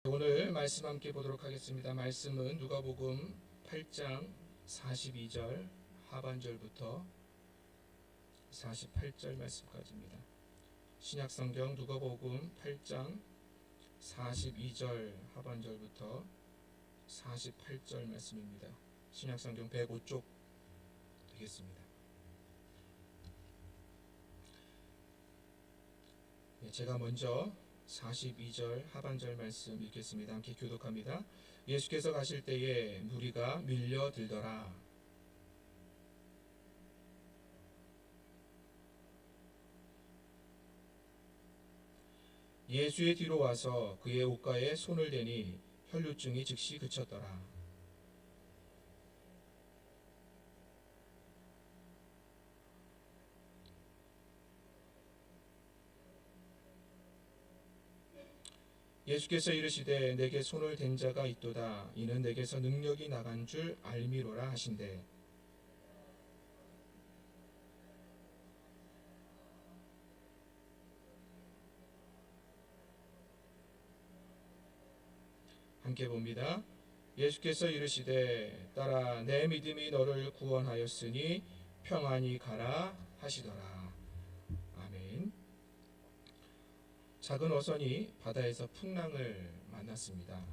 오늘 말씀 함께 보도록 하겠습니다. 말씀은 누가복음 8장 42절 하반절부터 48절 말씀까지입니다. 신약성경 누가복음 8장 42절 하반절부터 48절 말씀입니다. 신약성경 105쪽 되겠습니다. 제가 먼저 42절 하반절 말씀 읽겠습니다. 함께 교독합니다. 예수께서 가실 때에 무리가 밀려들더라. 예수의 뒤로 와서 그의 옷가에 손을 대니 혈루증이 즉시 그쳤더라. 예수께서 이르시되 내게 손을 댄 자가 있도다. 이는 내게서 능력이 나간 줄 알미로라 하신대. 함께 봅니다. 예수께서 이르시되 따라 내 믿음이 너를 구원하였으니 평안히 가라 하시더라. 작은 어선이 바다에서 풍랑을 만났습니다.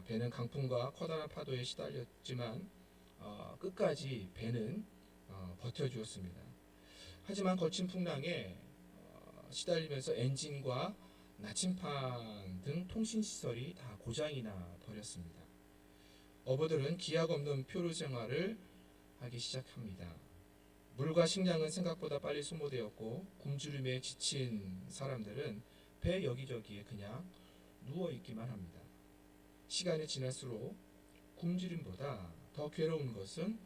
배는 강풍과 커다란 파도에 시달렸지만 끝까지 배는 버텨주었습니다. 하지만 거친 풍랑에 시달리면서 엔진과 나침판 등 통신시설이 다 고장이 나 버렸습니다. 어부들은 기약 없는 표류 생활을 하기 시작합니다. 물과 식량은 생각보다 빨리 소모되었고 굶주림에 지친 사람들은 배 여기저기에 그냥 누워있기만 합니다. 시간이 지날수록 굶주림보다 더 괴로운 것은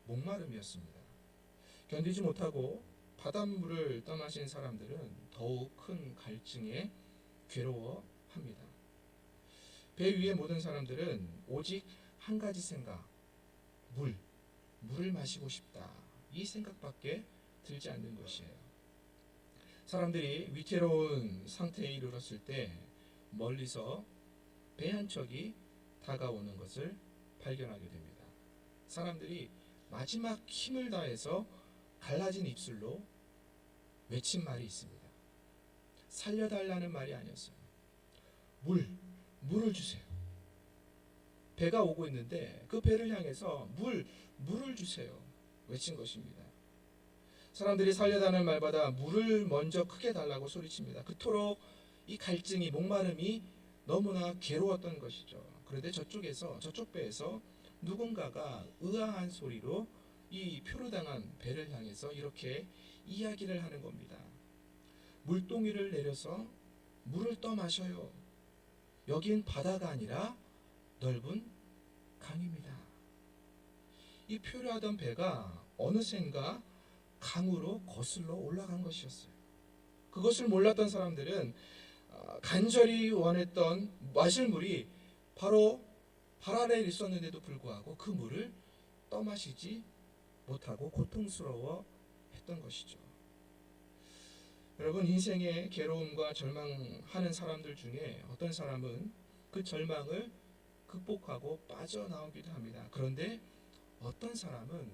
목마름이었습니다. 견디지 못하고 바닷물을 떠나신 사람들은 더욱 큰 갈증에 괴로워합니다. 배 위의 모든 사람들은 오직 한 가지 생각, 물을 마시고 싶다. 이 생각밖에 들지 않는 것이에요. 사람들이 위태로운 상태에 이르렀을 때 멀리서 배 한 척이 다가오는 것을 발견하게 됩니다. 사람들이 마지막 힘을 다해서 갈라진 입술로 외친 말이 있습니다. 살려달라는 말이 아니었어요. 물을 주세요. 배가 오고 있는데 그 배를 향해서 물을 주세요. 외친 것입니다. 사람들이 살려달라는 말보다 물을 먼저 크게 달라고 소리칩니다. 그토록 이 갈증이, 목마름이 너무나 괴로웠던 것이죠. 그런데 저쪽 배에서 누군가가 의아한 소리로 이 표류당한 배를 향해서 이렇게 이야기를 하는 겁니다. 물동이를 내려서 물을 떠마셔요. 여긴 바다가 아니라 넓은 강입니다. 이 표류하던 배가 어느샌가 강으로 거슬러 올라간 것이었어요. 그것을 몰랐던 사람들은 간절히 원했던 마실 물이 바로 발 아래에 있었는데도 불구하고 그 물을 떠마시지 못하고 고통스러워 했던 것이죠. 여러분, 인생의 괴로움과 절망하는 사람들 중에 어떤 사람은 그 절망을 극복하고 빠져나오기도 합니다. 그런데 어떤 사람은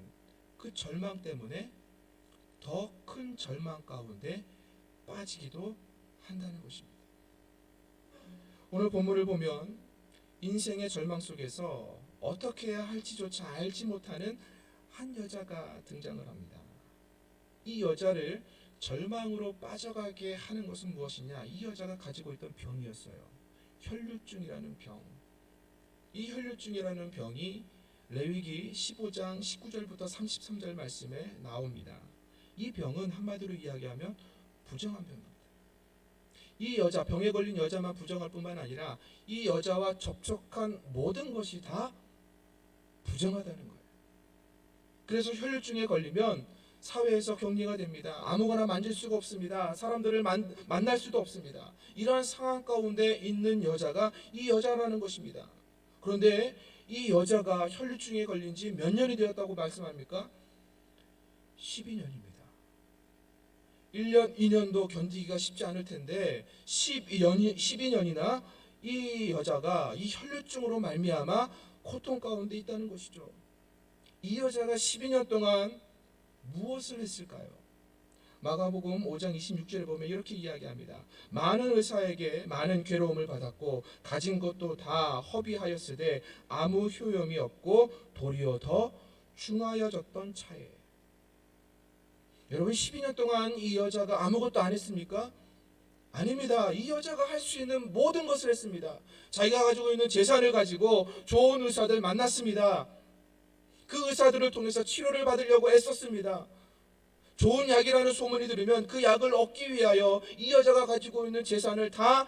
그 절망 때문에 더 큰 절망 가운데 빠지기도 한다는 것입니다. 오늘 본문을 보면 인생의 절망 속에서 어떻게 해야 할지조차 알지 못하는 한 여자가 등장을 합니다. 이 여자를 절망으로 빠져가게 하는 것은 무엇이냐? 이 여자가 가지고 있던 병이었어요. 혈루증이라는 병. 이 혈루증이라는 병이 레위기 15장 19절부터 33절 말씀에 나옵니다. 이 병은 한마디로 이야기하면 부정한 병입니다. 이 여자, 병에 걸린 여자만 부정할 뿐만 아니라 이 여자와 접촉한 모든 것이 다 부정하다는 거예요. 그래서 혈루증에 걸리면 사회에서 격리가 됩니다. 아무거나 만질 수가 없습니다. 사람들을 만날 수도 없습니다. 이러한 상황 가운데 있는 여자가 이 여자라는 것입니다. 그런데 이 여자가 혈루증에 걸린 지 몇 년이 되었다고 말씀합니까? 12년입니다. 1년, 2년도 견디기가 쉽지 않을 텐데 12년이나 이 여자가 이 혈류증으로 말미암아 고통 가운데 있다는 것이죠. 이 여자가 12년 동안 무엇을 했을까요? 마가복음 5장 26절에 보면 이렇게 이야기합니다. 많은 의사에게 많은 괴로움을 받았고 가진 것도 다 허비하였으되 아무 효용이 없고 도리어 더 중하여졌던 차에. 여러분 12년 동안 이 여자가 아무것도 안 했습니까? 아닙니다. 이 여자가 할 수 있는 모든 것을 했습니다. 자기가 가지고 있는 재산을 가지고 좋은 의사들 만났습니다. 그 의사들을 통해서 치료를 받으려고 애썼습니다. 좋은 약이라는 소문이 들으면 그 약을 얻기 위하여 이 여자가 가지고 있는 재산을 다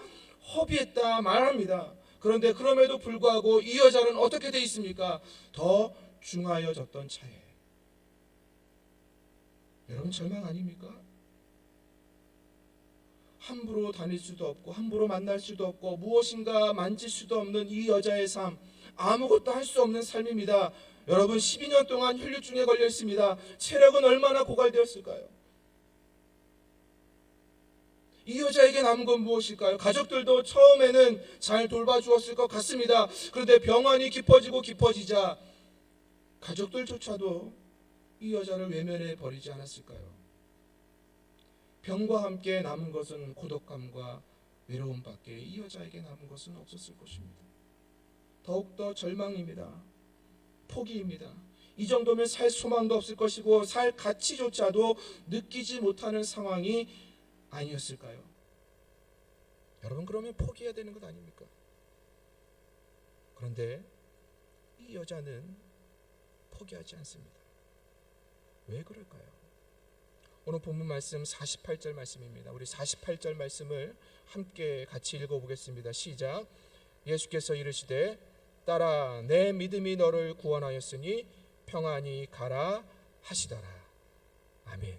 허비했다 말합니다. 그런데 그럼에도 불구하고 이 여자는 어떻게 돼 있습니까? 더 중하여졌던 차에. 여러분 절망 아닙니까? 함부로 다닐 수도 없고 함부로 만날 수도 없고 무엇인가 만질 수도 없는 이 여자의 삶, 아무것도 할 수 없는 삶입니다. 여러분 12년 동안 혈류증에 걸려 있습니다. 체력은 얼마나 고갈되었을까요? 이 여자에게 남은 건 무엇일까요? 가족들도 처음에는 잘 돌봐주었을 것 같습니다. 그런데 병환이 깊어지고 깊어지자 가족들조차도 이 여자를 외면해 버리지 않았을까요? 병과 함께 남은 것은 고독감과 외로움밖에 이 여자에게 남은 것은 없었을 것입니다. 더욱더 절망입니다. 포기입니다. 이 정도면 살 소망도 없을 것이고 살 가치조차도 느끼지 못하는 상황이 아니었을까요? 여러분 그러면 포기해야 되는 것 아닙니까? 그런데 이 여자는 포기하지 않습니다. 왜 그럴까요? 오늘 본문 말씀 48절 말씀입니다. 우리 48절 말씀을 함께 같이 읽어보겠습니다. 시작. 예수께서 이르시되 딸아 내 믿음이 너를 구원하였으니 평안히 가라 하시더라. 아멘.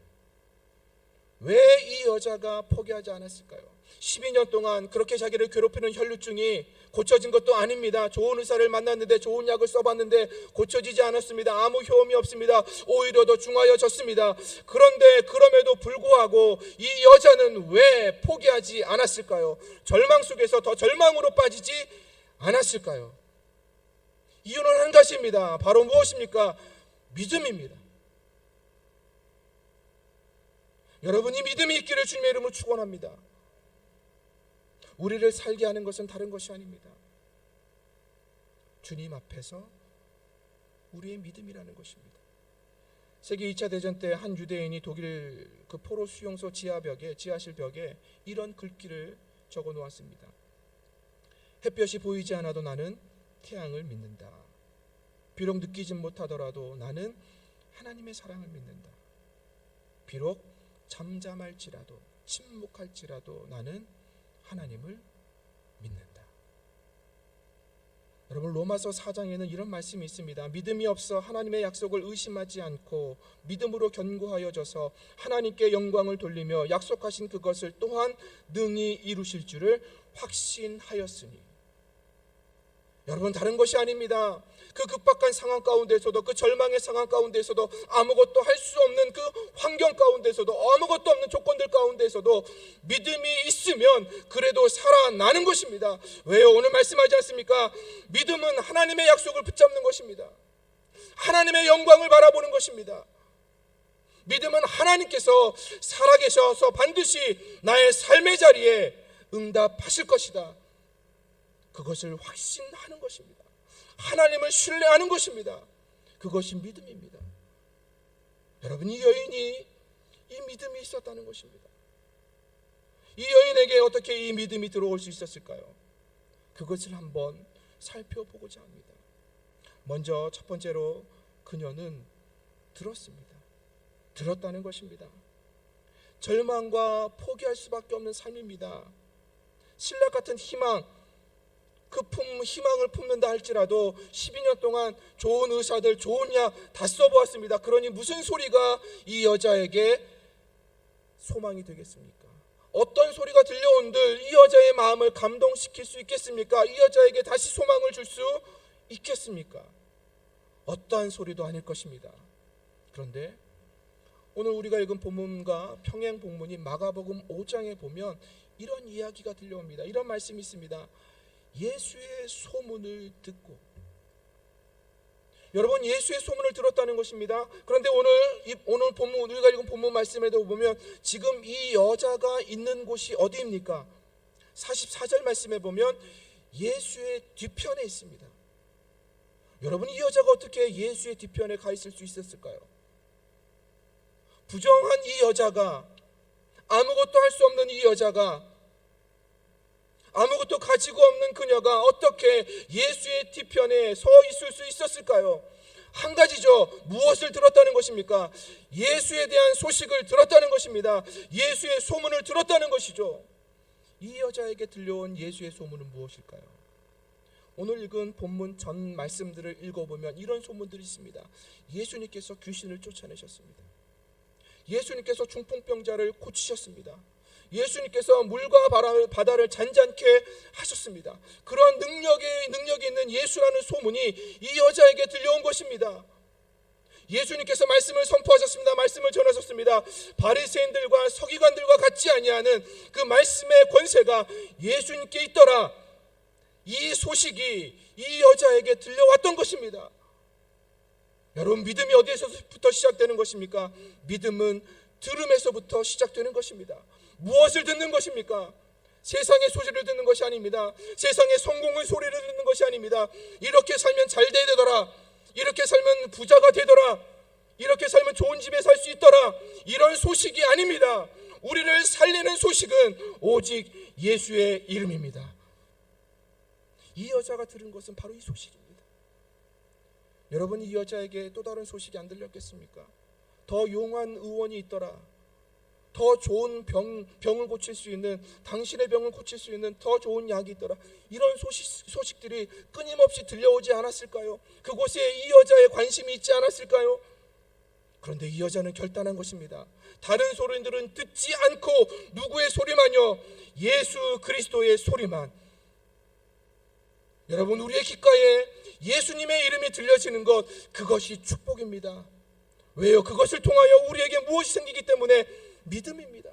왜 이 여자가 포기하지 않았을까요? 12년 동안 그렇게 자기를 괴롭히는 혈류증이 고쳐진 것도 아닙니다. 좋은 의사를 만났는데 좋은 약을 써봤는데 고쳐지지 않았습니다. 아무 효험이 없습니다. 오히려 더 중하여졌습니다. 그런데 그럼에도 불구하고 이 여자는 왜 포기하지 않았을까요? 절망 속에서 더 절망으로 빠지지 않았을까요? 이유는 한 가지입니다. 바로 무엇입니까? 믿음입니다. 여러분이 믿음이 있기를 주님의 이름으로 축원합니다. 우리를 살게 하는 것은 다른 것이 아닙니다. 주님 앞에서 우리의 믿음이라는 것입니다. 세계 2차 대전 때 한 유대인이 독일 그 포로 수용소 지하실 벽에 이런 글귀를 적어 놓았습니다. 햇볕이 보이지 않아도 나는 태양을 믿는다. 비록 느끼진 못하더라도 나는 하나님의 사랑을 믿는다. 비록 잠잠할지라도 침묵할지라도 나는 하나님을 믿는다. 여러분 로마서 4장에는 이런 말씀이 있습니다. 믿음이 없어 하나님의 약속을 의심하지 않고 믿음으로 견고하여져서 하나님께 영광을 돌리며 약속하신 그것을 또한 능히 이루실 줄을 확신하였으니. 여러분 다른 것이 아닙니다. 그 급박한 상황 가운데서도 그 절망의 상황 가운데서도 아무것도 할 수 없는 그 환경 가운데서도 아무것도 없는 조건들 가운데서도 믿음이 있으면 그래도 살아나는 것입니다. 왜요? 오늘 말씀하지 않습니까? 믿음은 하나님의 약속을 붙잡는 것입니다. 하나님의 영광을 바라보는 것입니다. 믿음은 하나님께서 살아계셔서 반드시 나의 삶의 자리에 응답하실 것이다. 그것을 확신하는 것입니다. 하나님을 신뢰하는 것입니다. 그것이 믿음입니다. 여러분 이 여인이 이 믿음이 있었다는 것입니다. 이 여인에게 어떻게 이 믿음이 들어올 수 있었을까요? 그것을 한번 살펴보고자 합니다. 먼저 첫 번째로 그녀는 들었습니다. 들었다는 것입니다. 절망과 포기할 수밖에 없는 삶입니다. 신라 같은 희망, 희망을 품는다 할지라도 12년 동안 좋은 의사들, 좋은 약 다 써보았습니다. 그러니 무슨 소리가 이 여자에게 소망이 되겠습니까? 어떤 소리가 들려온들 이 여자의 마음을 감동시킬 수 있겠습니까? 이 여자에게 다시 소망을 줄 수 있겠습니까? 어떠한 소리도 아닐 것입니다. 그런데 오늘 우리가 읽은 본문과 평행 본문인 마가복음 5장에 보면 이런 이야기가 들려옵니다. 이런 말씀이 있습니다. 예수의 소문을 듣고, 여러분 예수의 소문을 들었다는 것입니다. 그런데 오늘 본문, 우리가 읽은 본문 말씀에도 보면 지금 이 여자가 있는 곳이 어디입니까? 44절 말씀에 보면 예수의 뒤편에 있습니다. 여러분 이 여자가 어떻게 예수의 뒤편에 가 있을 수 있었을까요? 부정한 이 여자가, 아무것도 할 수 없는 이 여자가, 아무것도 가지고 없는 그녀가 어떻게 예수의 뒤편에 서 있을 수 있었을까요? 한 가지죠. 무엇을 들었다는 것입니까? 예수에 대한 소식을 들었다는 것입니다. 예수의 소문을 들었다는 것이죠. 이 여자에게 들려온 예수의 소문은 무엇일까요? 오늘 읽은 본문 전 말씀들을 읽어보면 이런 소문들이 있습니다. 예수님께서 귀신을 쫓아내셨습니다. 예수님께서 중풍병자를 고치셨습니다. 예수님께서 물과 바다를 잔잔케 하셨습니다. 그런 능력이 있는 예수라는 소문이 이 여자에게 들려온 것입니다. 예수님께서 말씀을 선포하셨습니다. 말씀을 전하셨습니다. 바리새인들과 서기관들과 같지 아니하는 그 말씀의 권세가 예수님께 있더라. 이 소식이 이 여자에게 들려왔던 것입니다. 여러분 믿음이 어디에서부터 시작되는 것입니까? 믿음은 들음에서부터 시작되는 것입니다. 무엇을 듣는 것입니까? 세상의 소리를 듣는 것이 아닙니다. 세상의 성공의 소리를 듣는 것이 아닙니다. 이렇게 살면 잘 되더라, 이렇게 살면 부자가 되더라, 이렇게 살면 좋은 집에 살 수 있더라, 이런 소식이 아닙니다. 우리를 살리는 소식은 오직 예수의 이름입니다. 이 여자가 들은 것은 바로 이 소식입니다. 여러분 이 여자에게 또 다른 소식이 안 들렸겠습니까? 더 용한 의원이 있더라, 더 좋은 병을 고칠 수 있는, 당신의 병을 고칠 수 있는 더 좋은 약이 있더라, 이런 소식들이 끊임없이 들려오지 않았을까요? 그곳에 이 여자의 관심이 있지 않았을까요? 그런데 이 여자는 결단한 것입니다. 다른 소리들은 듣지 않고 누구의 소리만요? 예수 그리스도의 소리만. 여러분 우리의 귓가에 예수님의 이름이 들려지는 것, 그것이 축복입니다. 왜요? 그것을 통하여 우리에게 무엇이 생기기 때문에 믿음입니다.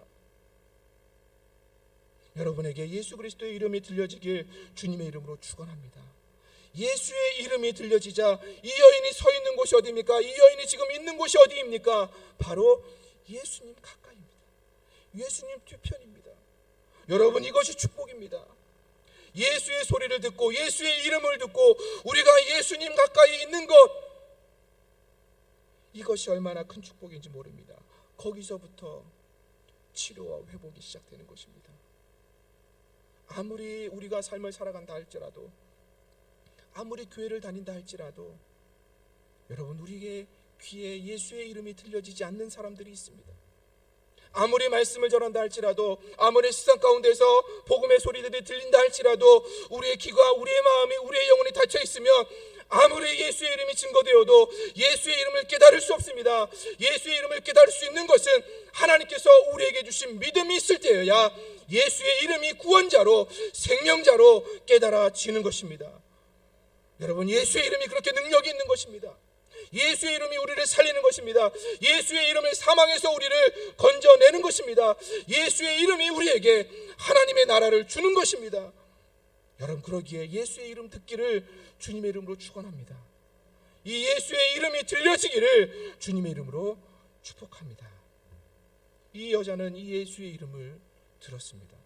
여러분에게 예수 그리스도의 이름이 들려지길 주님의 이름으로 축원합니다. 예수의 이름이 들려지자 이 여인이 서 있는 곳이 어디입니까? 이 여인이 지금 있는 곳이 어디입니까? 바로 예수님 가까이입니다. 예수님 뒤편입니다. 여러분 이것이 축복입니다. 예수의 소리를 듣고 예수의 이름을 듣고 우리가 예수님 가까이 있는 것, 이것이 얼마나 큰 축복인지 모릅니다. 거기서부터 치료와 회복이 시작되는 것입니다. 아무리 우리가 삶을 살아간다 할지라도, 아무리 교회를 다닌다 할지라도, 여러분 우리의 귀에 예수의 이름이 들려지지 않는 사람들이 있습니다. 아무리 말씀을 전한다 할지라도, 아무리 세상 가운데서 복음의 소리들이 들린다 할지라도 우리의 귀가, 우리의 마음이, 우리의 영혼이 닫혀 있으면 아무리 예수의 이름이 증거되어도 예수의 이름을 깨달을 수 없습니다. 예수의 이름을 깨달을 수 있는 것은 하나님께서 우리에게 주신 믿음이 있을 때여야 예수의 이름이 구원자로, 생명자로 깨달아지는 것입니다. 여러분 예수의 이름이 그렇게 능력이 있는 것입니다. 예수의 이름이 우리를 살리는 것입니다. 예수의 이름을 사망에서 우리를 건져내는 것입니다. 예수의 이름이 우리에게 하나님의 나라를 주는 것입니다. 여러분 그러기에 예수의 이름 듣기를 주님의 이름으로 축원합니다. 이 예수의 이름이 들려지기를 주님의 이름으로 축복합니다. 이 여자는 이 예수의 이름을 들었습니다.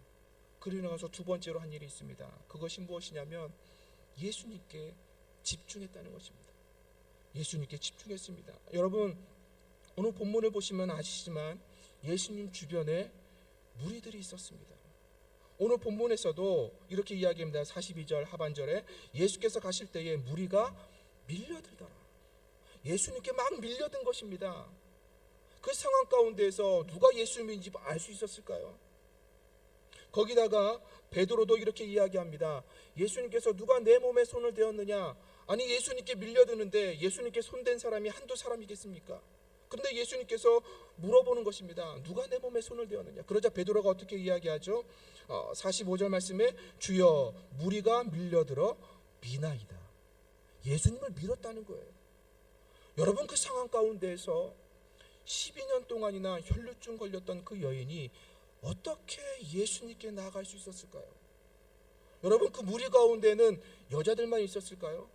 그리고 나서 두 번째로 한 일이 있습니다. 그것이 무엇이냐면 예수님께 집중했다는 것입니다. 예수님께 집중했습니다. 여러분 오늘 본문을 보시면 아시지만 예수님 주변에 무리들이 있었습니다. 오늘 본문에서도 이렇게 이야기합니다. 42절 하반절에 예수께서 가실 때에 무리가 밀려들더라. 예수님께 막 밀려든 것입니다. 그 상황 가운데에서 누가 예수님인지 알 수 있었을까요? 거기다가 베드로도 이렇게 이야기합니다. 예수님께서 누가 내 몸에 손을 대었느냐? 아니 예수님께 밀려드는데 예수님께 손댄 사람이 한두 사람이겠습니까? 그런데 예수님께서 물어보는 것입니다. 누가 내 몸에 손을 대었느냐? 그러자 베드로가 어떻게 이야기하죠? 45절 말씀에 주여 무리가 밀려들어 미나이다. 예수님을 밀었다는 거예요. 여러분 그 상황 가운데에서 12년 동안이나 혈루증 걸렸던 그 여인이 어떻게 예수님께 나아갈 수 있었을까요? 여러분, 그 무리 가운데는 여자들만 있었을까요?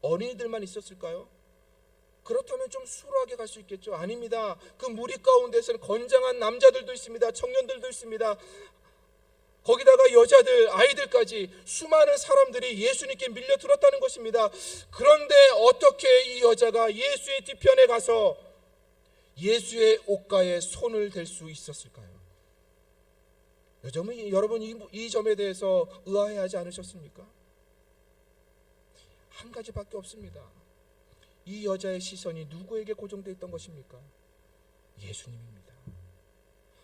어린이들만 있었을까요? 그렇다면 좀 수월하게 갈 수 있겠죠? 아닙니다. 그 무리 가운데서는 건장한 남자들도 있습니다. 청년들도 있습니다. 거기다가 여자들, 아이들까지 수많은 사람들이 예수님께 밀려들었다는 것입니다. 그런데 어떻게 이 여자가 예수의 뒤편에 가서 예수의 옷가에 손을 댈 수 있었을까요? 여러분 이 점에 대해서 의아해하지 않으셨습니까? 한 가지밖에 없습니다. 이 여자의 시선이 누구에게 고정되어 있던 것입니까? 예수님입니다.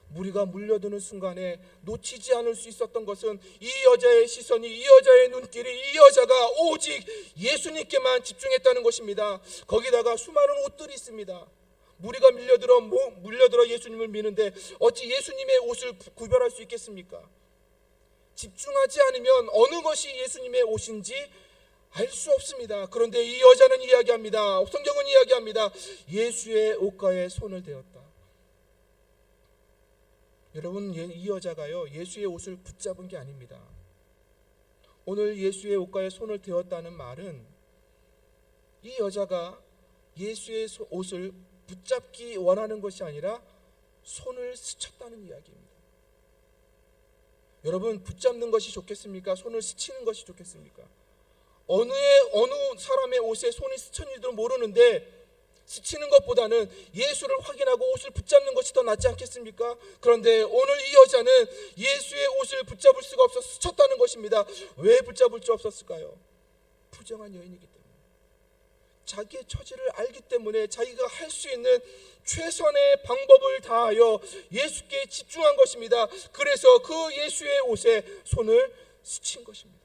무리가 물려드는 순간에 놓치지 않을 수 있었던 것은 이 여자의 시선이, 이 여자의 눈길이, 이 여자가 오직 예수님께만 집중했다는 것입니다. 거기다가 수많은 옷들이 있습니다. 무리가 물려들어 예수님을 미는데 어찌 예수님의 옷을 구별할 수 있겠습니까? 집중하지 않으면 어느 것이 예수님의 옷인지 알 수 없습니다. 그런데 이 여자는 이야기합니다. 성경은 이야기합니다. 예수의 옷가에 손을 대었다. 여러분, 이 여자가요, 예수의 옷을 붙잡은 게 아닙니다. 오늘 예수의 옷가에 손을 대었다는 말은 이 여자가 예수의 옷을 붙잡기 원하는 것이 아니라 손을 스쳤다는 이야기입니다. 여러분, 붙잡는 것이 좋겠습니까? 손을 스치는 것이 좋겠습니까? 어느 사람의 옷에 손이 스쳤는지도 모르는데 스치는 것보다는 예수를 확인하고 옷을 붙잡는 것이 더 낫지 않겠습니까? 그런데 오늘 이 여자는 예수의 옷을 붙잡을 수가 없어 스쳤다는 것입니다. 왜 붙잡을 수 없었을까요? 부정한 여인이기 때문에, 자기의 처지를 알기 때문에 자기가 할 수 있는 최선의 방법을 다하여 예수께 집중한 것입니다. 그래서 그 예수의 옷에 손을 스친 것입니다.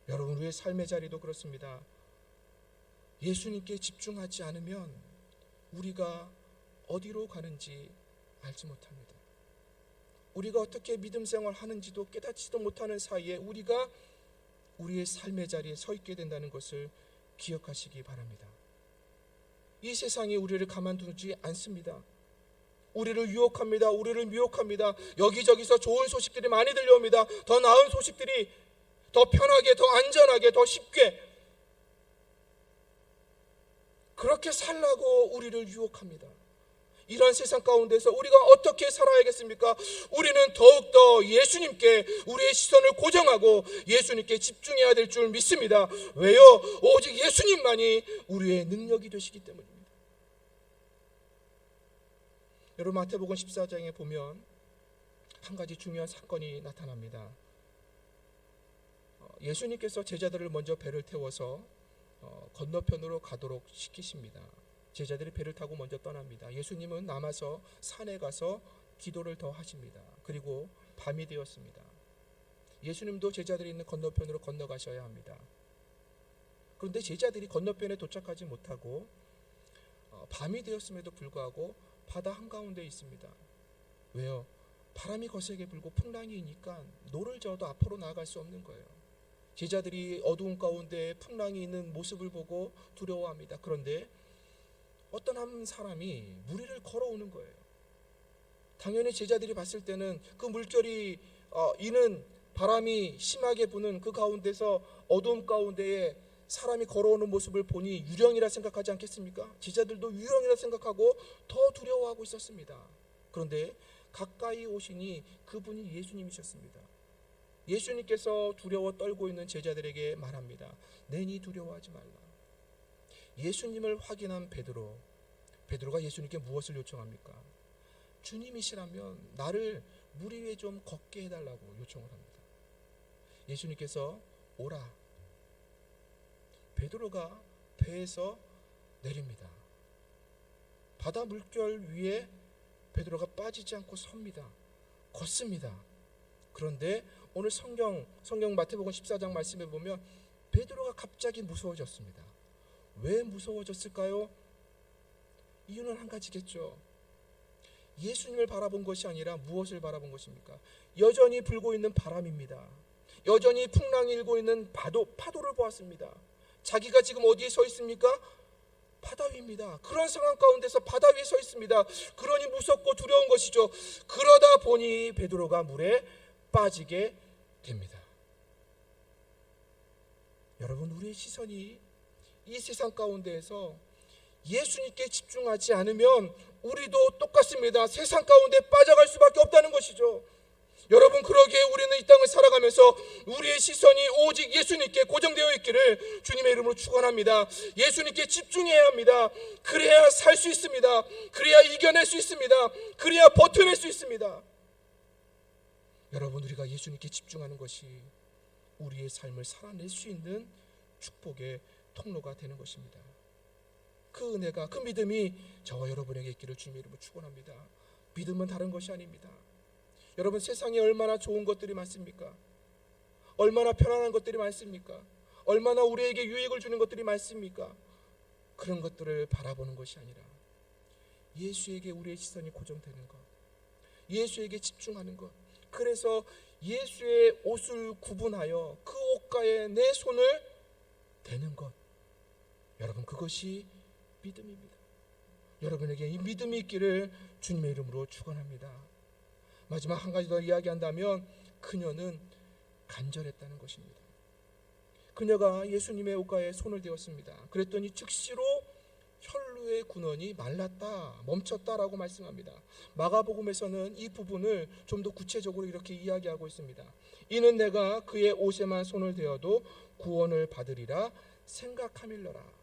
여러분, 우리의 삶의 자리도 그렇습니다. 예수님께 집중하지 않으면 우리가 어디로 가는지 알지 못합니다. 우리가 어떻게 믿음 생활하는지도 깨닫지도 못하는 사이에 우리가 우리의 삶의 자리에 서 있게 된다는 것을 기억하시기 바랍니다. 이 세상이 우리를 가만두지 않습니다. 우리를 유혹합니다. 우리를 미혹합니다. 여기저기서 좋은 소식들이 많이 들려옵니다. 더 나은 소식들이, 더 편하게, 더 안전하게, 더 쉽게 그렇게 살라고 우리를 유혹합니다. 이런 세상 가운데서 우리가 어떻게 살아야겠습니까? 우리는 더욱더 예수님께 우리의 시선을 고정하고 예수님께 집중해야 될 줄 믿습니다. 왜요? 오직 예수님만이 우리의 능력이 되시기 때문입니다. 여러분, 마태복음 14장에 보면 한 가지 중요한 사건이 나타납니다. 예수님께서 제자들을 먼저 배를 태워서 건너편으로 가도록 시키십니다. 제자들이 배를 타고 먼저 떠납니다. 예수님은 남아서 산에 가서 기도를 더 하십니다. 그리고 밤이 되었습니다. 예수님도 제자들이 있는 건너편으로 건너가셔야 합니다. 그런데 제자들이 건너편에 도착하지 못하고 밤이 되었음에도 불구하고 바다 한가운데 있습니다. 왜요? 바람이 거세게 불고 풍랑이 이니까 노를 저어도 앞으로 나아갈 수 없는 거예요. 제자들이 어두운 가운데 풍랑이 있는 모습을 보고 두려워합니다. 그런데 어떤 한 사람이 무리를 걸어오는 거예요. 당연히 제자들이 봤을 때는 그 물결이 이는 바람이 심하게 부는 그 가운데서 어두움 가운데에 사람이 걸어오는 모습을 보니 유령이라 생각하지 않겠습니까? 제자들도 유령이라 생각하고 더 두려워하고 있었습니다. 그런데 가까이 오시니 그분이 예수님이셨습니다. 예수님께서 두려워 떨고 있는 제자들에게 말합니다. 내니 두려워하지 말라. 예수님을 확인한 베드로가 예수님께 무엇을 요청합니까? 주님이시라면 나를 물 위에 좀 걷게 해달라고 요청을 합니다. 예수님께서 오라. 베드로가 배에서 내립니다. 바다 물결 위에 베드로가 빠지지 않고 섭니다. 걷습니다. 그런데 오늘 성경 마태복음 14장 말씀에 보면 베드로가 갑자기 무서워졌습니다. 왜 무서워졌을까요? 이유는 한 가지겠죠. 예수님을 바라본 것이 아니라 무엇을 바라본 것입니까? 여전히 불고 있는 바람입니다. 여전히 풍랑이 일고 있는 파도를 보았습니다. 자기가 지금 어디에 서 있습니까? 바다 위입니다. 그런 상황 가운데서 바다 위에 서 있습니다. 그러니 무섭고 두려운 것이죠. 그러다 보니 베드로가 물에 빠지게 됩니다. 여러분, 우리의 시선이 이 세상 가운데에서 예수님께 집중하지 않으면 우리도 똑같습니다. 세상 가운데 빠져갈 수밖에 없다는 것이죠. 여러분, 그러기에 우리는 이 땅을 살아가면서 우리의 시선이 오직 예수님께 고정되어 있기를 주님의 이름으로 축원합니다. 예수님께 집중해야 합니다. 그래야 살 수 있습니다. 그래야 이겨낼 수 있습니다. 그래야 버텨낼 수 있습니다. 여러분, 우리가 예수님께 집중하는 것이 우리의 삶을 살아낼 수 있는 축복의 통로가 되는 것입니다. 그 은혜가, 그 믿음이 저와 여러분에게 있기를 주님의 이름으로 축원합니다. 믿음은 다른 것이 아닙니다. 여러분, 세상에 얼마나 좋은 것들이 많습니까? 얼마나 편안한 것들이 많습니까? 얼마나 우리에게 유익을 주는 것들이 많습니까? 그런 것들을 바라보는 것이 아니라 예수에게 우리의 시선이 고정되는 것, 예수에게 집중하는 것, 그래서 예수의 옷을 구분하여 그 옷가에 내 손을 대는 것, 여러분, 그것이 믿음입니다. 여러분에게 이 믿음이 있기를 주님의 이름으로 축원합니다. 마지막 한 가지 더 이야기한다면 그녀는 간절했다는 것입니다. 그녀가 예수님의 옷가에 손을 대었습니다. 그랬더니 즉시로 혈루의 군원이 말랐다, 멈췄다라고 말씀합니다. 마가복음에서는 이 부분을 좀 더 구체적으로 이렇게 이야기하고 있습니다. 이는 내가 그의 옷에만 손을 대어도 구원을 받으리라 생각함일러라.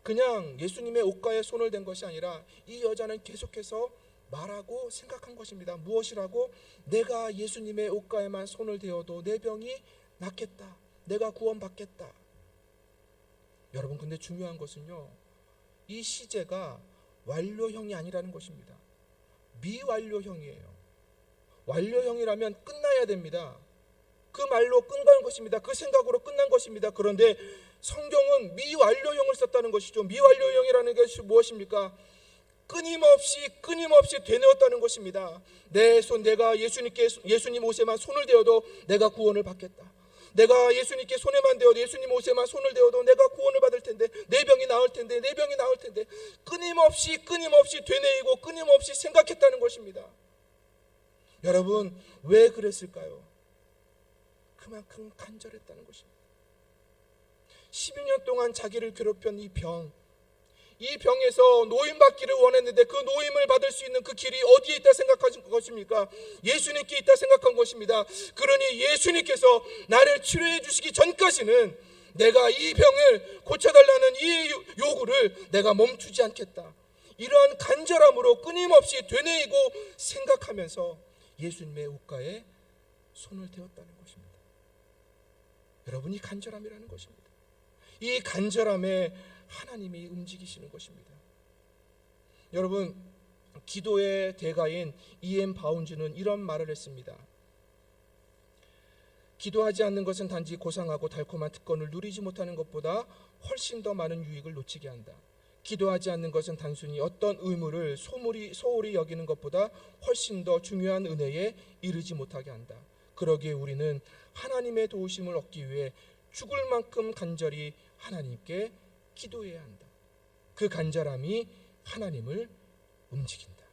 그냥 예수님의 옷가에 손을 댄 것이 아니라 이 여자는 계속해서 말하고 생각한 것입니다. 무엇이라고? 내가 예수님의 옷가에만 손을 대어도 내 병이 낫겠다. 내가 구원받겠다. 여러분, 근데 중요한 것은요, 이 시제가 완료형이 아니라는 것입니다. 미완료형이에요. 완료형이라면 끝나야 됩니다. 그 말로 끝난 것입니다. 그 생각으로 끝난 것입니다. 그런데 성경은 미완료형을 썼다는 것이죠. 미완료형이라는 것이 무엇입니까? 끊임없이 되뇌었다는 것입니다. 내가 예수님 옷에만 손을 대어도 내가 구원을 받겠다. 내가 예수님께 손에만 대어도, 예수님 옷에만 손을 대어도 내가 구원을 받을 텐데, 내 병이 나을 텐데, 내 병이 나을 텐데, 끊임없이 되뇌이고 끊임없이 생각했다는 것입니다. 여러분, 왜 그랬을까요? 그만큼 간절했다는 것입니다. 12년 동안 자기를 괴롭힌 이 병에서 노임받기를 원했는데 그 노임을 받을 수 있는 그 길이 어디에 있다 생각하신 것입니까? 예수님께 있다 생각한 것입니다. 그러니 예수님께서 나를 치료해 주시기 전까지는 내가 이 병을 고쳐달라는 이 요구를 내가 멈추지 않겠다. 이러한 간절함으로 끊임없이 되뇌이고 생각하면서 예수님의 옷가에 손을 대었다는 것입니다. 여러분이 간절함이라는 것입니다. 이 간절함에 하나님이 움직이시는 것입니다. 여러분, 기도의 대가인 E.M. 바운즈는 이런 말을 했습니다. 기도하지 않는 것은 단지 고상하고 달콤한 특권을 누리지 못하는 것보다 훨씬 더 많은 유익을 놓치게 한다. 기도하지 않는 것은 단순히 어떤 의무를 소홀히 여기는 것보다 훨씬 더 중요한 은혜에 이르지 못하게 한다. 그러기에 우리는 하나님의 도우심을 얻기 위해 죽을 만큼 간절히 하나님께 기도해야 한다. 그 간절함이 하나님을 움직인다.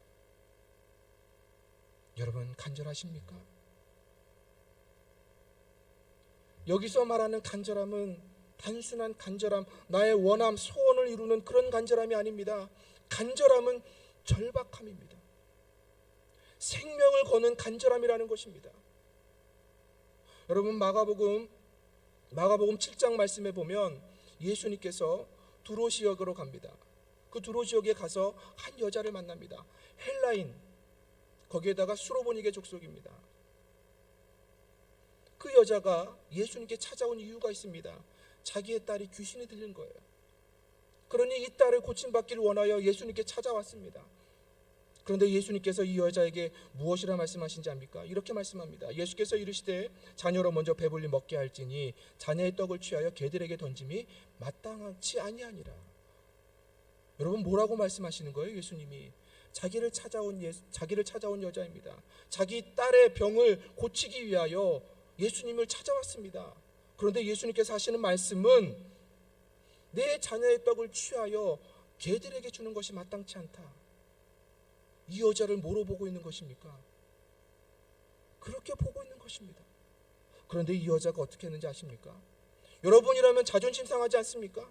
여러분, 간절하십니까? 여기서 말하는 간절함은 단순한 간절함, 나의 원함, 소원을 이루는 그런 간절함이 아닙니다. 간절함은 절박함입니다. 생명을 거는 간절함이라는 것입니다. 여러분, 마가복음 7장 말씀에 보면 예수님께서 두로 지역으로 갑니다. 그 두로 지역에 가서 한 여자를 만납니다. 헬라인, 거기에다가 수로보니게 족속입니다. 그 여자가 예수님께 찾아온 이유가 있습니다. 자기의 딸이 귀신이 들린 거예요. 그러니 이 딸을 고침받기를 원하여 예수님께 찾아왔습니다. 그런데 예수님께서 이 여자에게 무엇이라 말씀하신지 압니까? 이렇게 말씀합니다. 예수께서 이르시되 자녀로 먼저 배불리 먹게 할지니 자녀의 떡을 취하여 개들에게 던짐이 마땅치 아니하니라. 여러분, 뭐라고 말씀하시는 거예요? 예수님이 자기를 찾아온 여자입니다. 자기 딸의 병을 고치기 위하여 예수님을 찾아왔습니다. 그런데 예수님께서 하시는 말씀은 내 자녀의 떡을 취하여 개들에게 주는 것이 마땅치 않다. 이 여자를 뭐로 보고 있는 것입니까? 그렇게 보고 있는 것입니다. 그런데 이 여자가 어떻게 했는지 아십니까? 여러분이라면 자존심 상하지 않습니까?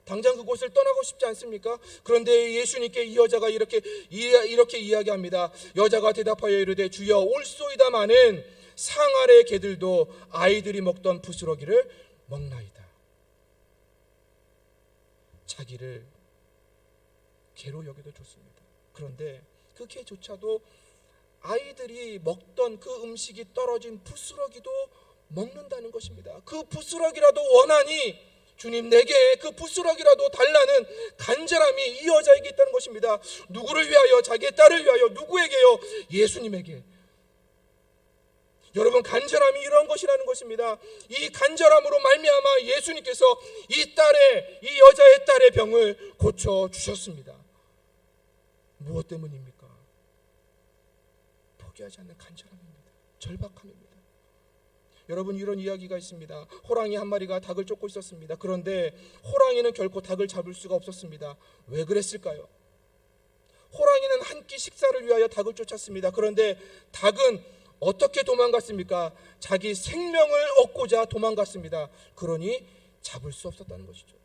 당장 그곳을 떠나고 싶지 않습니까? 그런데 예수님께 이 여자가 이렇게 이야기합니다. 여자가 대답하여 이르되 주여 올소이다마는 상 아래의 개들도 아이들이 먹던 부스러기를 먹나이다. 자기를 개로 여겨도 좋습니다. 그런데 그 개조차도 아이들이 먹던 그 음식이 떨어진 부스러기도 먹는다는 것입니다. 그 부스러기라도 원하니 주님 내게 그 부스러기라도 달라는 간절함이 이 여자에게 있다는 것입니다. 누구를 위하여? 자기의 딸을 위하여. 누구에게요? 예수님에게. 여러분, 간절함이 이런 것이라는 것입니다. 이 간절함으로 말미암아 예수님께서 이 여자의 딸의 병을 고쳐주셨습니다. 무엇 때문입니까? 포기하지 않는 간절함입니다. 절박함입니다. 여러분, 이런 이야기가 있습니다. 호랑이 한 마리가 닭을 쫓고 있었습니다. 그런데 호랑이는 결코 닭을 잡을 수가 없었습니다. 왜 그랬을까요? 호랑이는 한 끼 식사를 위하여 닭을 쫓았습니다. 그런데 닭은 어떻게 도망갔습니까? 자기 생명을 얻고자 도망갔습니다. 그러니 잡을 수 없었다는 것이죠.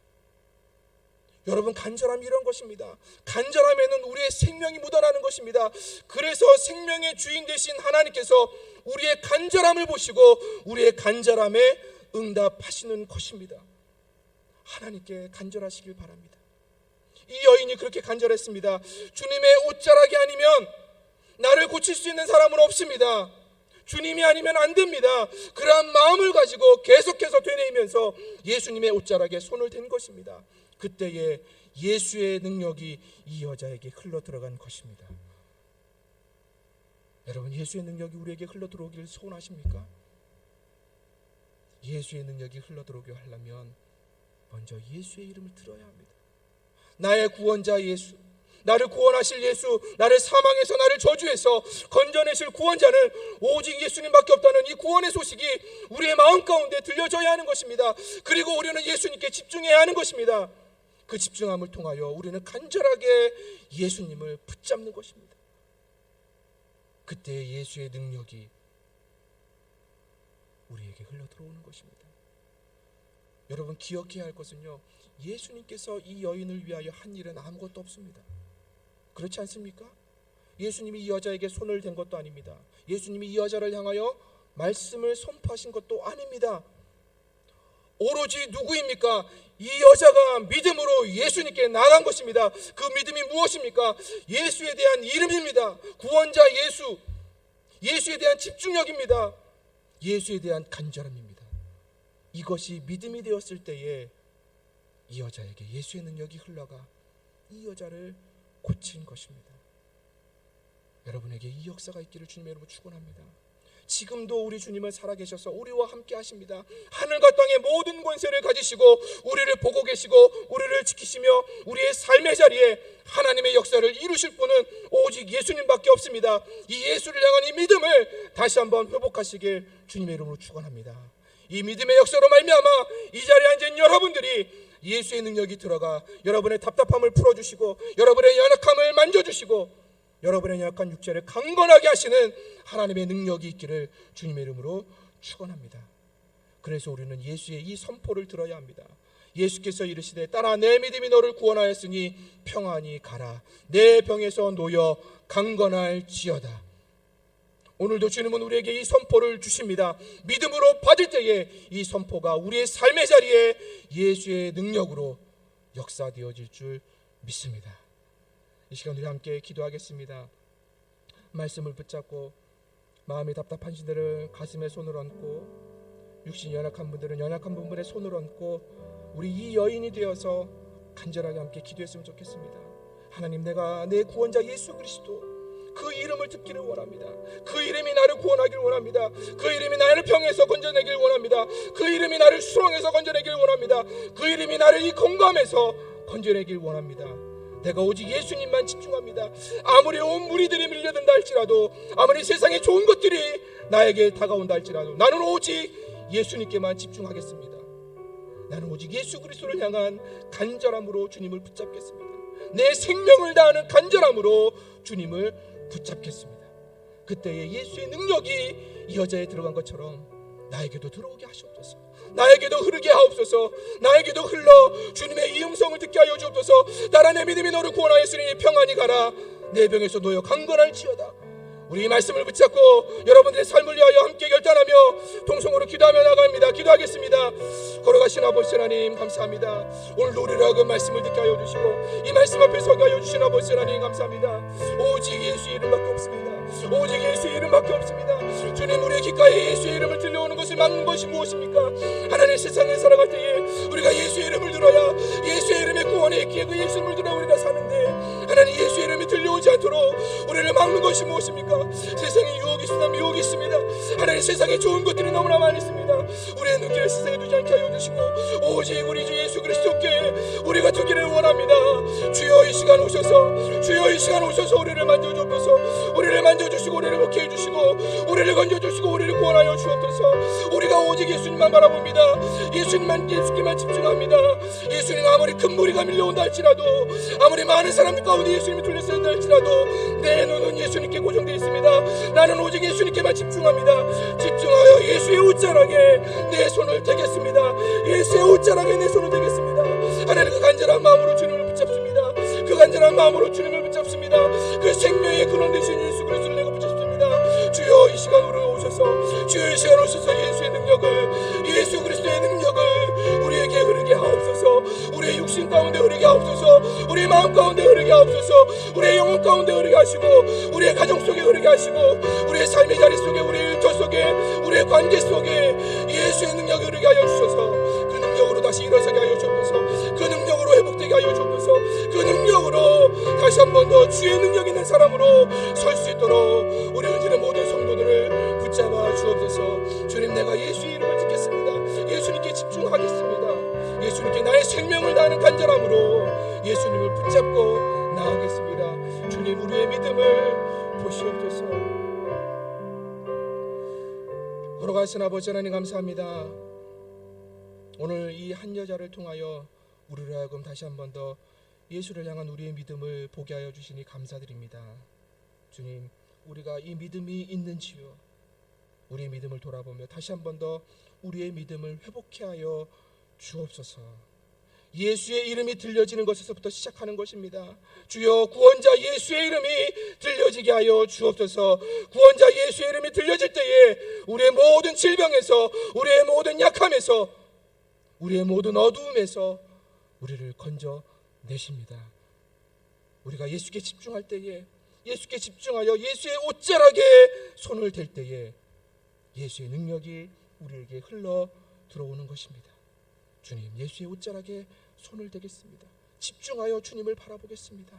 여러분, 간절함이 이런 것입니다. 간절함에는 우리의 생명이 묻어나는 것입니다. 그래서 생명의 주인 되신 하나님께서 우리의 간절함을 보시고 우리의 간절함에 응답하시는 것입니다. 하나님께 간절하시길 바랍니다. 이 여인이 그렇게 간절했습니다. 주님의 옷자락이 아니면 나를 고칠 수 있는 사람은 없습니다. 주님이 아니면 안 됩니다. 그러한 마음을 가지고 계속해서 되뇌이면서 예수님의 옷자락에 손을 댄 것입니다. 그때에 예수의 능력이 이 여자에게 흘러 들어간 것입니다. 여러분, 예수의 능력이 우리에게 흘러 들어오기를 소원하십니까? 예수의 능력이 흘러 들어오게 하려면 먼저 예수의 이름을 들어야 합니다. 나의 구원자 예수, 나를 구원하실 예수, 나를 사망에서 나를 저주에서 건져내실 구원자는 오직 예수님밖에 없다는 이 구원의 소식이 우리의 마음 가운데 들려져야 하는 것입니다. 그리고 우리는 예수님께 집중해야 하는 것입니다. 그 집중함을 통하여 우리는 간절하게 예수님을 붙잡는 것입니다. 그때 예수의 능력이 우리에게 흘러 들어오는 것입니다. 여러분, 기억해야 할 것은요, 예수님께서 이 여인을 위하여 한 일은 아무것도 없습니다. 그렇지 않습니까? 예수님이 이 여자에게 손을 댄 것도 아닙니다. 예수님이 이 여자를 향하여 말씀을 선포하신 것도 아닙니다. 오로지 누구입니까? 이 여자가 믿음으로 예수님께 나간 것입니다. 그 믿음이 무엇입니까? 예수에 대한 이름입니다. 구원자 예수, 예수에 대한 집중력입니다. 예수에 대한 간절함입니다. 이것이 믿음이 되었을 때에 이 여자에게 예수의 능력이 흘러가 이 여자를 고친 것입니다. 여러분에게 이 역사가 있기를 주님의 이름으로 축원합니다. 지금도 우리 주님은 살아계셔서 우리와 함께 하십니다. 하늘과 땅의 모든 권세를 가지시고 우리를 보고 계시고 우리를 지키시며 우리의 삶의 자리에 하나님의 역사를 이루실 분은 오직 예수님밖에 없습니다. 이 예수를 향한 이 믿음을 다시 한번 회복하시길 주님의 이름으로 축원합니다. 이 믿음의 역사로 말미암아 이 자리에 앉은 여러분들이 예수의 능력이 들어가 여러분의 답답함을 풀어주시고 여러분의 연약함을 만져주시고 여러분의 연약한 육체를 강건하게 하시는 하나님의 능력이 있기를 주님의 이름으로 축원합니다. 그래서 우리는 예수의 이 선포를 들어야 합니다. 예수께서 이르시되 딸아 내 믿음이 너를 구원하였으니 평안히 가라. 내 병에서 놓여 강건할지어다. 오늘도 주님은 우리에게 이 선포를 주십니다. 믿음으로 받을 때에 이 선포가 우리의 삶의 자리에 예수의 능력으로 역사되어질 줄 믿습니다. 이 시간 우리 함께 기도하겠습니다. 말씀을 붙잡고 마음이 답답한 신들은 가슴에 손을 얹고 육신이 연약한 분들은 연약한 분들의 손을 얹고 우리 이 여인이 되어서 간절하게 함께 기도했으면 좋겠습니다. 하나님, 내가 내 구원자 예수 그리스도 그 이름을 듣기를 원합니다. 그 이름이 나를 구원하길 원합니다. 그 이름이 나를 병에서 건져내길 원합니다. 그 이름이 나를 수렁에서 건져내길 원합니다. 그 이름이 나를 이 공감에서 건져내길 원합니다. 내가 오직 예수님만 집중합니다. 아무리 온 무리들이 밀려든다 할지라도 아무리 세상에 좋은 것들이 나에게 다가온다 할지라도 나는 오직 예수님께만 집중하겠습니다. 나는 오직 예수 그리스도를 향한 간절함으로 주님을 붙잡겠습니다. 내 생명을 다하는 간절함으로 주님을 붙잡겠습니다. 그때에 예수의 능력이 이 여자에 들어간 것처럼 나에게도 들어오게 하시옵소서. 나에게도 흐르게 하옵소서. 나에게도 흘러 주님의 이 음성을 듣게 하여 주옵소서. 나라 내 믿음이 너를 구원하였으니 평안히 가라. 내 병에서 놓여 강건할지어다. 우리 이 말씀을 붙잡고 여러분들의 삶을 위하여 함께 결단하며 동성으로 기도하며 나갑니다. 기도하겠습니다. 걸어가신 아버지 하나님 감사합니다. 오늘 노래라고 말씀을 듣게 하여 주시고 이 말씀 앞에 서게 하여 주신 아버지 하나님 감사합니다. 오직 예수의 이름밖에 없습니다. 오직 예수의 이름밖에 없습니다. 주님, 우리의 귓가에 예수의 이름을 들려오는 것을 막는 것이 무엇입니까? 하나님, 세상을 살아갈 때에 우리가 예수의 이름을 들어야 예수의 이름의 구원에 있기에 그 예수 이름을 들어 우리가 사는데, 하나님 예수의 이름이 들려오지 않도록 우리를 막는 것이 무엇입니까? 세상에 유혹이 있습니다. 미혹이 있습니다. 하나님, 세상에 좋은 것들이 너무나 많이 있습니다. 우리의 눈길을 세상에 두지 않게 하여 주시고 오직 우리 주 예수 그리스도께 우리가 두기를 원합니다. 주여 이 시간 오셔서, 주여 이 시간 오셔서 우리를 만져주옵소서. 우리를 만져주시고 우리를 복해 주시고 우리를 건져주시고 우리를 구원하여 주옵소서. 우리가 오직 예수님만 바라봅니다. 예수님만 집중합니다. 예수님, 아무리 큰 무리가 밀려온다 할지라도, 아무리 많은 사람들 가운데 예수님이 둘러싸인다 할지라도 내 눈은 예수님께 고정되어 있습니다. 나는 오직 예수님께만 집중합니다. 집중하여 예수의 옷자락에 내 손을 대겠습니다. 예수의 옷자락에 내 손을 대겠습니다. 하나님, 그 간절한 마음으로 주님을 붙잡습니다. 그 간절한 마음으로 주님을 붙잡습니다. 그 생명의 근원 되신 예수 그리스도를 내가 붙잡습니다. 주여 이 시간 우리로 오셔서, 주여 이 시간 오셔서 예수의 능력을, 예수 그리스도의 능력을 우리에게 흐르게 하옵소서. 우리의 육신 가운데 흐르게 하옵소서. 우리의 마음 가운데 흐르게 하옵소서. 우리의 영혼 가운데 흐르게 하시고 우리의 가정 속에 흐르게 하시고 우리의 삶의 자리 속에, 우리의 일터 속에, 우리의 관계 속에 예수의 능력을 흐르게 하여 주셔서 그 능력으로 다시 일어서게 하여 주옵소서. 그 능력으로 회복되게 하여 주옵소서. 그 능력으로 다시 한 번 더 주의 능력 있는 사람으로 설 수 있도록 우리 은지는 모든 성도들을 붙잡아 주옵소서. 주님, 내가 예수의 이름을 듣겠습니다. 예수님께 집중하겠습니다. 예수님께 나의 생명을 다하는 간절함으로 예수님을 붙잡고 나아가겠습니다. 주님, 우리의 믿음을 보시옵소서. 걸어가신 아버지 하나님 감사합니다. 오늘 이 한 여자를 통하여 우리를 하여금 다시 한 번 더 예수를 향한 우리의 믿음을 보게 하여 주시니 감사드립니다. 주님, 우리가 이 믿음이 있는지요, 우리의 믿음을 돌아보며 다시 한 번 더 우리의 믿음을 회복케 하여 주옵소서. 예수의 이름이 들려지는 것에서부터 시작하는 것입니다. 주여, 구원자 예수의 이름이 들려지게 하여 주옵소서. 구원자 예수의 이름이 들려질 때에 우리의 모든 질병에서, 우리의 모든 약함에서, 우리의 모든 어두움에서 우리를 건져내십니다. 우리가 예수께 집중할 때에, 예수께 집중하여 예수의 옷자락에 손을 댈 때에 예수의 능력이 우리에게 흘러 들어오는 것입니다. 주님, 예수의 옷자락에 손을 대겠습니다. 집중하여 주님을 바라보겠습니다.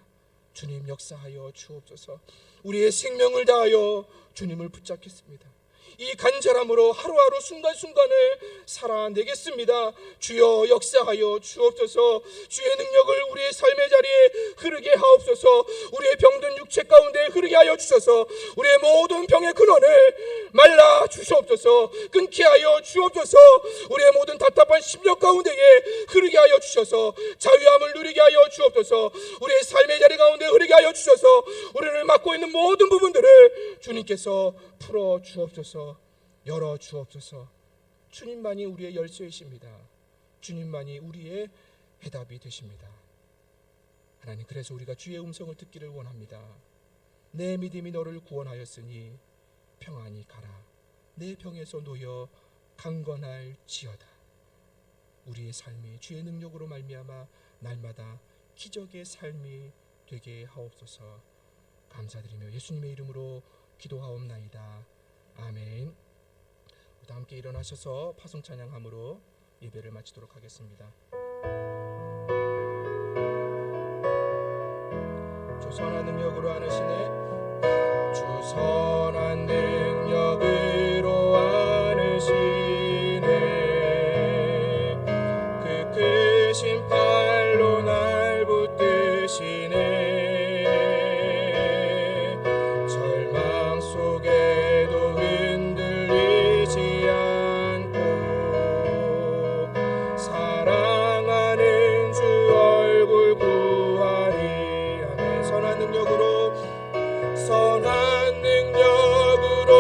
주님, 역사하여 주옵소서. 우리의 생명을 다하여 주님을 붙잡겠습니다. 이 간절함으로 하루하루 순간순간을 살아내겠습니다. 주여, 역사하여 주옵소서. 주의 능력을 우리의 삶의 자리에 흐르게 하옵소서. 우리의 병든 육체 가운데 흐르게 하여 주셔서 우리의 모든 병의 근원을 말라 주시옵소서. 끊게 하여 주옵소서. 우리의 모든 답답한 심령 가운데에 흐르게 하여 주셔서 자유함을 누리게 하여 주옵소서. 우리의 삶의 자리 가운데 흐르게 하여 주셔서 우리를 막고 있는 모든 부분들을 주님께서 풀어 주옵소서. 열어 주옵소서. 주님만이 우리의 열쇠이십니다. 주님만이 우리의 해답이 되십니다. 하나님, 그래서 우리가 주의 음성을 듣기를 원합니다. 내 믿음이 너를 구원하였으니 평안히 가라. 내 병에서 놓여 강건할지어다. 우리의 삶이 주의 능력으로 말미암아 날마다 기적의 삶이 되게 하옵소서. 감사드리며 예수님의 이름으로 기도하옵나이다. 아멘. 우리 함께 일어나셔서 파송 찬양함으로 예배를 마치도록 하겠습니다. 주 선한 능력으로 안으시네. 주 선한 능력으로 안으시네. 그 크신 팔로 날 붙드시네. 선한 능력으로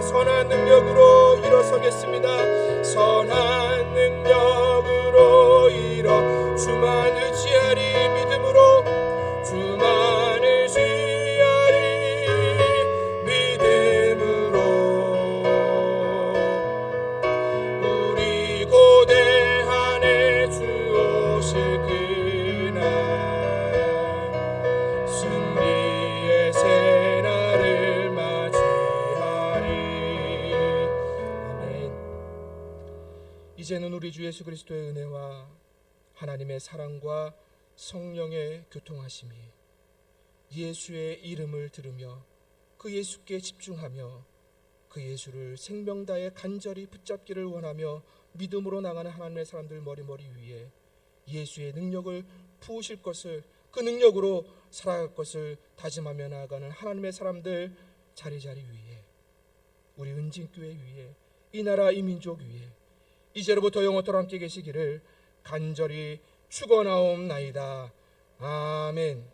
선한 능력으로 일어서겠습니다. 선한 능력으로 일어 주만 의지하리. 믿음으로 주만 의지하리. 믿음으로 우리 고대한에 주 오실 그날 승리의 새날을 맞이하리. 아멘. 이제는 우리 주 예수 그리스도의 은혜와 하나님의 사랑과 성령의 교통하심이 예수의 이름을 들으며 그 예수께 집중하며 그 예수를 생명 다해 간절히 붙잡기를 원하며 믿음으로 나가는 하나님의 사람들 머리머리 위에 예수의 능력을 부으실 것을, 그 능력으로 살아갈 것을 다짐하며 나아가는 하나님의 사람들 자리자리 위에, 우리 은진교회 위에, 이 나라 이 민족 위에 이제로부터 영원토록 함께 계시기를 간절히 축원하옵나이다. 아멘.